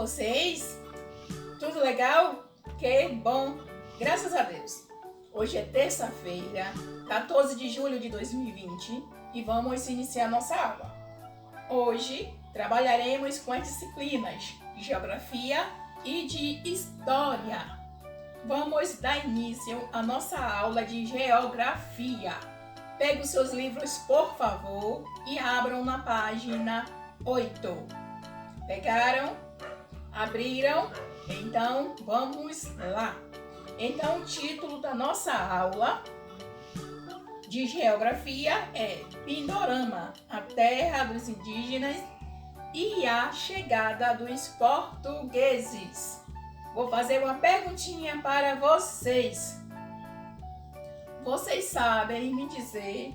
vocês? Tudo legal? Que bom! Graças a Deus! Hoje é terça-feira, 14 de julho de 2020 e vamos iniciar nossa aula. Hoje trabalharemos com as disciplinas de Geografia e de História. Vamos dar início à nossa aula de Geografia. Pegue os seus livros, por favor, e abram na página 8. Pegaram? Abriram? Então, vamos lá. Então, o título da nossa aula de Geografia é Pindorama, a terra dos indígenas e a chegada dos portugueses. Vou fazer uma perguntinha para vocês. Vocês sabem me dizer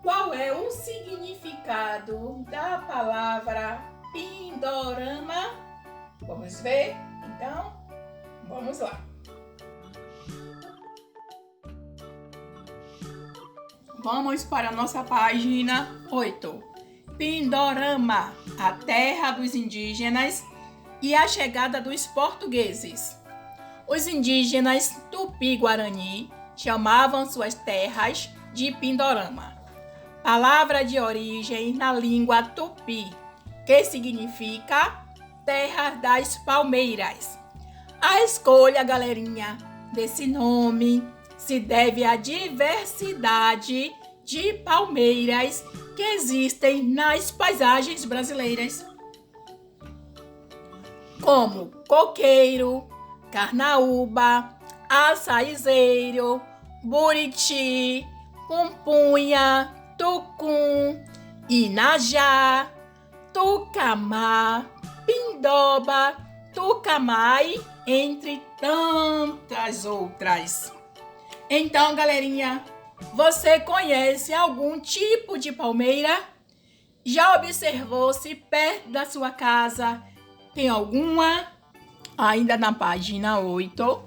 qual é o significado da palavra Pindorama? Vamos ver? Então, vamos lá. Vamos para a nossa página 8. Pindorama, a terra dos indígenas e a chegada dos portugueses. Os indígenas Tupi-Guarani chamavam suas terras de Pindorama, palavra de origem na língua Tupi, que significa terra das palmeiras. A escolha, galerinha, desse nome se deve à diversidade de palmeiras que existem nas paisagens brasileiras, como coqueiro, carnaúba, açaizeiro, buriti, pupunha, tucum, inajá, tucamá, pindoba, tucamai, entre tantas outras. Então, galerinha, você conhece algum tipo de palmeira? Já observou se perto da sua casa tem alguma? Ainda na página 8.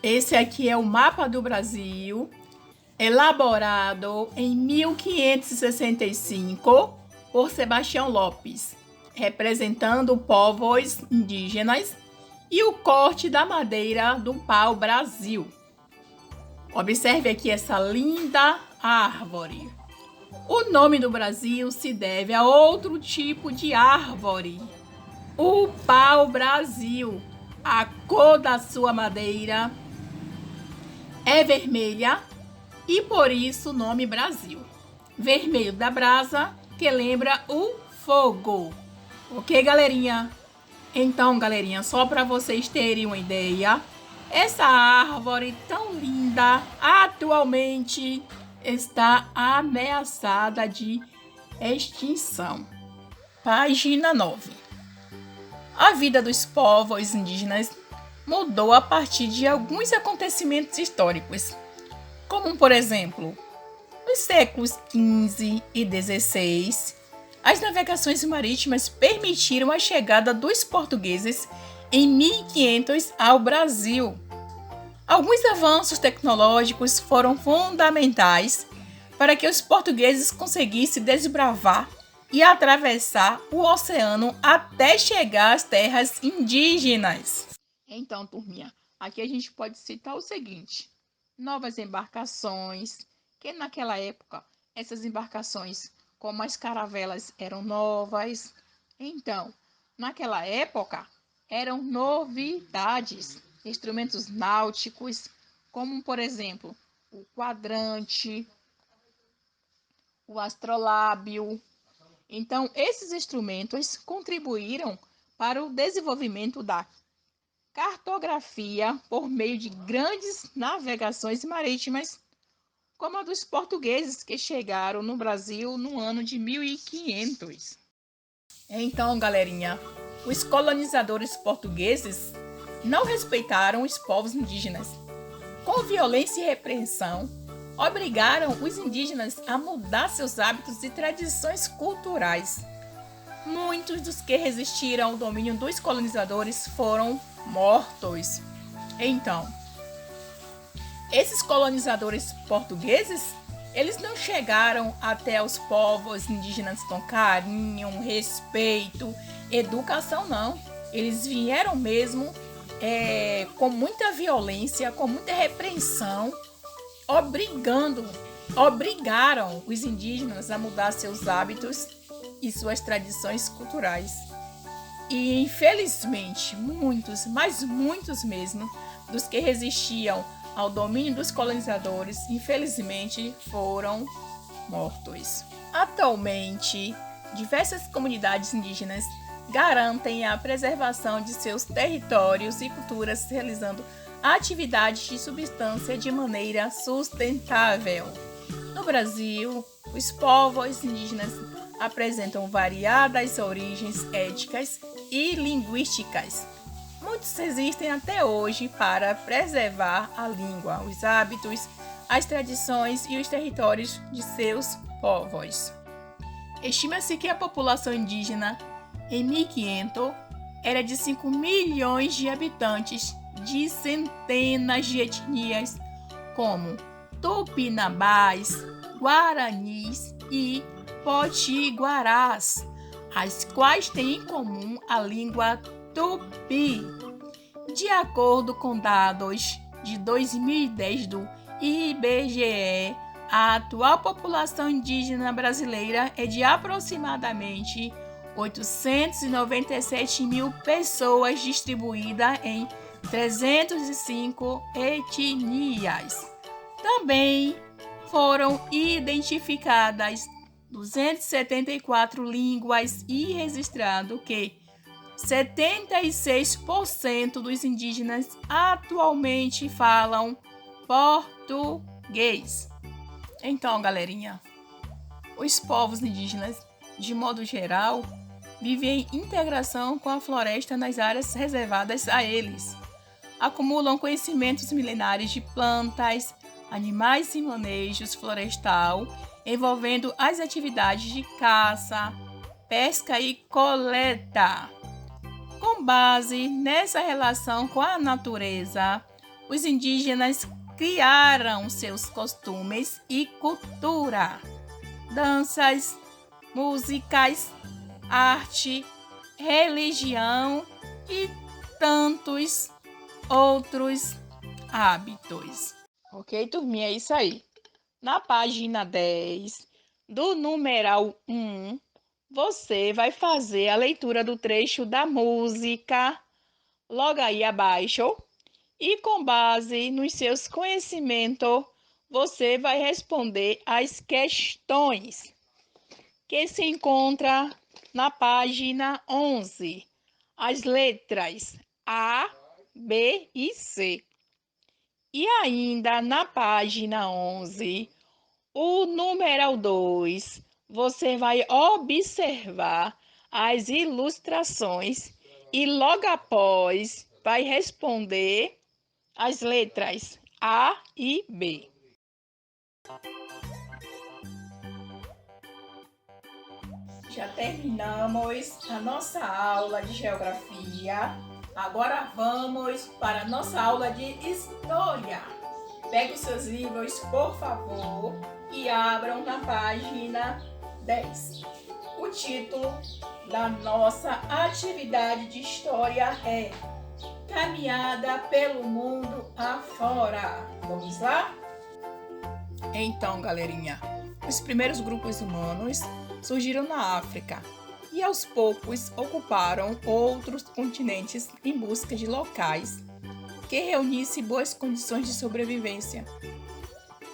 Esse aqui é o mapa do Brasil, elaborado em 1565 por Sebastião Lopes, representando povos indígenas e o corte da madeira do pau-brasil. Observe aqui essa linda árvore. O nome do Brasil se deve a outro tipo de árvore, o pau-brasil. A cor da sua madeira é vermelha e por isso o nome Brasil. Vermelho da brasa, que lembra o fogo. Ok, galerinha? Então, galerinha, só para vocês terem uma ideia, essa árvore tão linda atualmente está ameaçada de extinção. Página 9. A vida dos povos indígenas mudou a partir de alguns acontecimentos históricos, como, por exemplo, nos séculos XV e XVI, as navegações marítimas permitiram a chegada dos portugueses em 1500 ao Brasil. Alguns avanços tecnológicos foram fundamentais para que os portugueses conseguissem desbravar e atravessar o oceano até chegar às terras indígenas. Então, turminha, aqui a gente pode citar o seguinte: novas embarcações, que naquela época essas embarcações, como as caravelas, eram novas. Então, naquela época, eram novidades, instrumentos náuticos, como, por exemplo, o quadrante, o astrolábio. Então, esses instrumentos contribuíram para o desenvolvimento da cartografia por meio de grandes navegações marítimas, como a dos portugueses que chegaram no Brasil no ano de 1500. Então, galerinha, os colonizadores portugueses não respeitaram os povos indígenas. Com violência e repressão, obrigaram os indígenas a mudar seus hábitos e tradições culturais. Muitos dos que resistiram ao domínio dos colonizadores foram mortos. Então, esses colonizadores portugueses Eles não chegaram até os povos indígenas com carinho, respeito, educação, não. Eles vieram mesmo com muita violência, com muita repreensão, obrigaram os indígenas a mudar seus hábitos e suas tradições culturais. E infelizmente, muitos, mas muitos mesmo, dos que resistiam ao domínio dos colonizadores, infelizmente foram mortos. Atualmente, diversas comunidades indígenas garantem a preservação de seus territórios e culturas realizando atividades de subsistência de maneira sustentável. No Brasil, os povos indígenas apresentam variadas origens étnicas e linguísticas. Muitos existem até hoje para preservar a língua, os hábitos, as tradições e os territórios de seus povos. Estima-se que a população indígena em 1500 era de 5 milhões de habitantes de centenas de etnias como tupinambás, guaranis e potiguarás, as quais têm em comum a língua tupi. De acordo com dados de 2010 do IBGE, a atual população indígena brasileira é de aproximadamente 897 mil pessoas distribuídas em 305 etnias. Também foram identificadas 274 línguas e registrado que 76% dos indígenas atualmente falam português. Então, galerinha, os povos indígenas, de modo geral, vivem em integração com a floresta nas áreas reservadas a eles. Acumulam conhecimentos milenares de plantas, animais e manejos florestal, envolvendo as atividades de caça, pesca e coleta. Com base nessa relação com a natureza, os indígenas criaram seus costumes e cultura, danças, músicas, arte, religião e tantos outros hábitos. Ok, turminha? É isso aí. Na página 10 do numeral 1, você vai fazer a leitura do trecho da música logo aí abaixo e, com base nos seus conhecimentos, você vai responder as questões que se encontra na página 11, as letras A, B e C. E ainda na página 11, o numeral 2, você vai observar as ilustrações e logo após vai responder as letras A e B. Já terminamos a nossa aula de geografia. Agora vamos para a nossa aula de história. Pegue os seus livros, por favor, e abram na página 10. O título da nossa atividade de história é Caminhada pelo Mundo Afora. Vamos lá? Então, galerinha, os primeiros grupos humanos surgiram na África e aos poucos ocuparam outros continentes em busca de locais que reunissem boas condições de sobrevivência,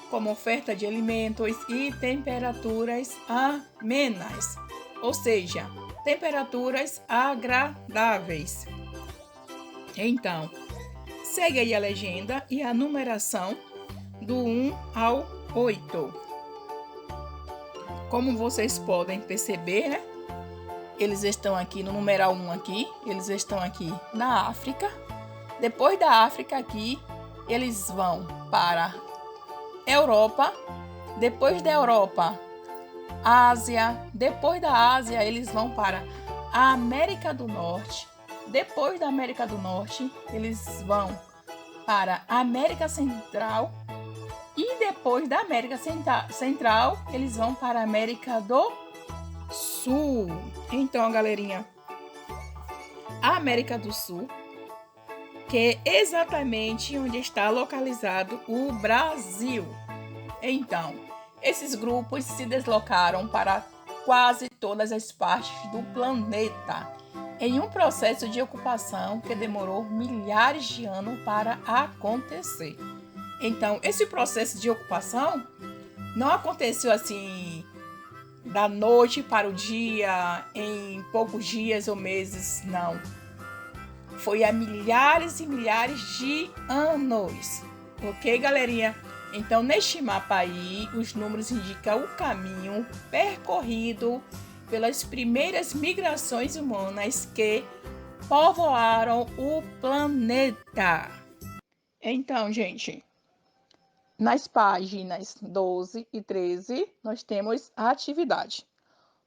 como oferta de alimentos e temperaturas amenas, ou seja, temperaturas agradáveis. Então, segue aí a legenda e a numeração do 1 ao 8. Como vocês podem perceber, né? Eles estão aqui no numeral 1 aqui, eles estão aqui na África. Depois da África aqui, eles vão para Europa. Depois da Europa, Ásia. Depois da Ásia, eles vão para a América do Norte. Depois da América do Norte, eles vão para a América Central. E depois da América Central, eles vão para a América do Sul. Então, galerinha, a América do Sul, que é exatamente onde está localizado o Brasil. Então, esses grupos se deslocaram para quase todas as partes do planeta, em um processo de ocupação que demorou milhares de anos para acontecer. Então, esse processo de ocupação não aconteceu assim da noite para o dia, em poucos dias ou meses, não. Foi há milhares e milhares de anos. Ok, galerinha? Então, neste mapa aí, os números indicam o caminho percorrido pelas primeiras migrações humanas que povoaram o planeta. Então, gente, nas páginas 12 e 13, nós temos a atividade.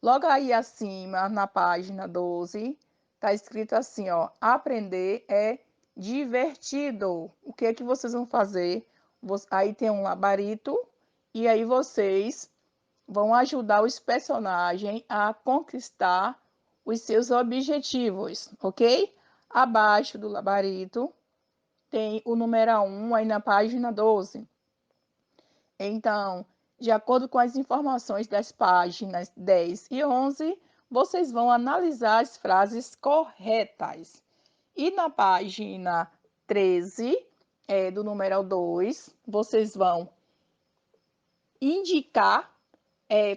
Logo aí acima, na página 12, está escrito assim, ó, aprender é divertido. O que é que vocês vão fazer? Aí tem um labarito e aí vocês vão ajudar os personagens a conquistar os seus objetivos, ok? Abaixo do labarito tem o numeral 1 aí na página 12. Então, de acordo com as informações das páginas 10 e 11, vocês vão analisar as frases corretas. E na página 13, do numeral 2, vocês vão indicar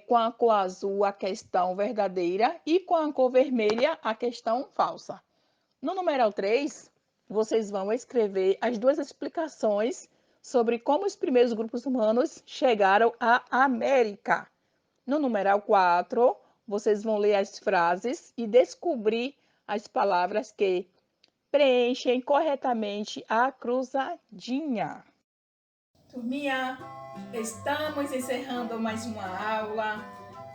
com a cor azul a questão verdadeira e com a cor vermelha a questão falsa. No numeral 3, vocês vão escrever as duas explicações sobre como os primeiros grupos humanos chegaram à América. No numeral 4, vocês vão ler as frases e descobrir as palavras que preenchem corretamente a cruzadinha. Turminha, estamos encerrando mais uma aula.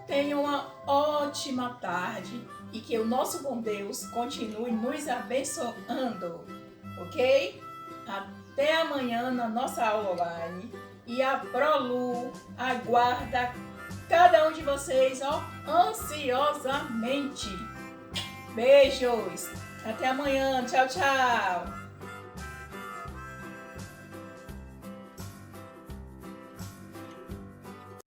Tenham uma ótima tarde e que o nosso bom Deus continue nos abençoando, ok? Até amanhã na nossa aula online e a ProLu aguarda cada um de vocês, ó, ansiosamente. Beijos, até amanhã, tchau, tchau!